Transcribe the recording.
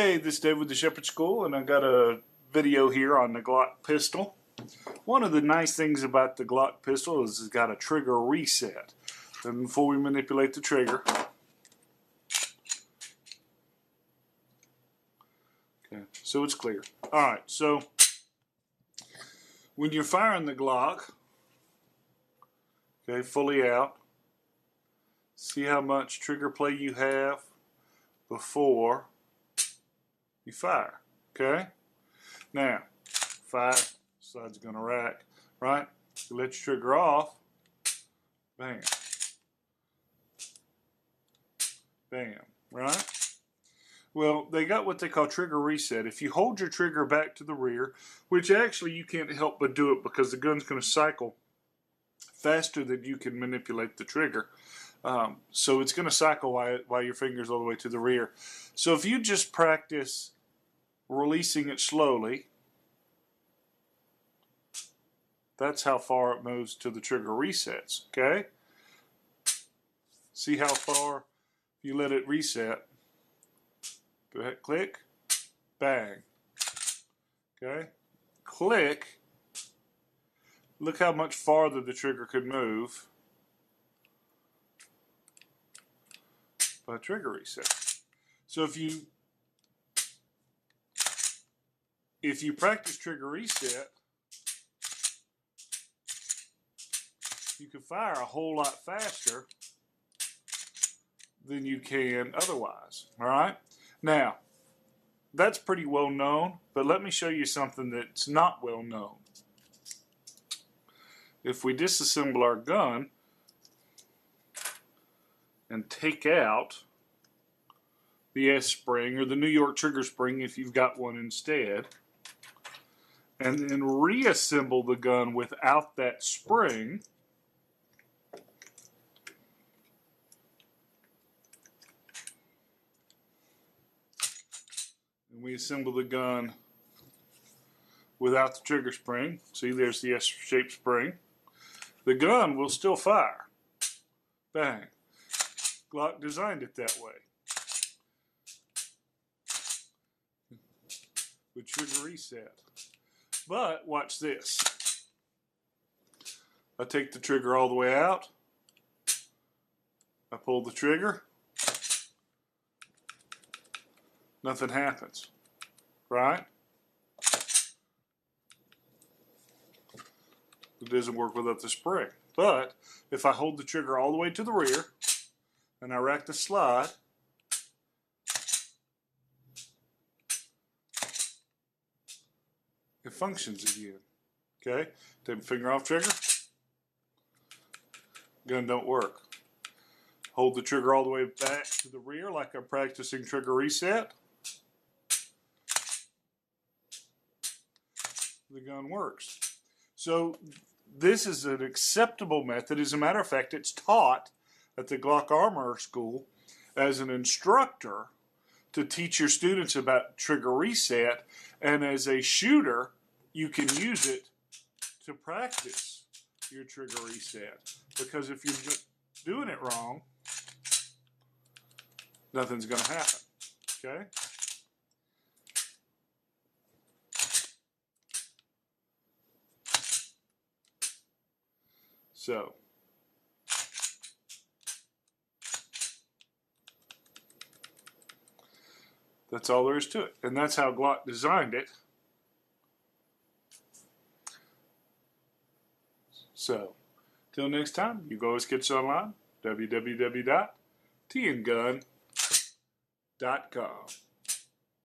Hey, this is Dave with the Shepherd School, and I got a video here on the Glock pistol. One of the nice things about the Glock pistol is it's got a trigger reset. And before we manipulate the trigger, okay, so it's clear. Alright, so when you're firing the Glock, okay, fully out, see how much trigger play you have before you fire, okay? Now, fire, side's gonna rack, right? You let your trigger off, bam, bam, right? Well, they got what they call trigger reset. If you hold your trigger back to the rear, which actually you can't help but do it because the gun's gonna cycle faster than you can manipulate the trigger. So it's going to cycle while your finger's all the way to the rear. So if you just practice releasing it slowly, that's how far it moves to the trigger resets, okay? See how far you let it reset. Go ahead, click, bang, okay? Click, look how much farther the trigger could move by trigger reset. So if you practice trigger reset, you can fire a whole lot faster than you can otherwise. All right? Now, that's pretty well known, but let me show you something that's not well known. If we disassemble our gun and take out the S-spring or the New York trigger spring if you've got one instead, and then reassemble the gun without that spring, and we assemble the gun without the trigger spring, see there's the S-shaped spring, the gun will still fire. Bang. Glock designed it that way. With trigger reset. But watch this. I take the trigger all the way out. I pull the trigger. Nothing happens. Right? It doesn't work without the spring. But if I hold the trigger all the way to the rear and I rack the slide, it functions again. Okay? Take my finger off trigger. Gun don't work. Hold the trigger all the way back to the rear like I'm practicing trigger reset. The gun works. So this is an acceptable method. As a matter of fact, it's taught at the Glock Armor School as an instructor to teach your students about trigger reset, and as a shooter, you can use it to practice your trigger reset. Because if you're doing it wrong, nothing's going to happen. Okay? So, that's all there is to it. And that's how Glock designed it. So, till next time, you can always get us online, www.tngun.com.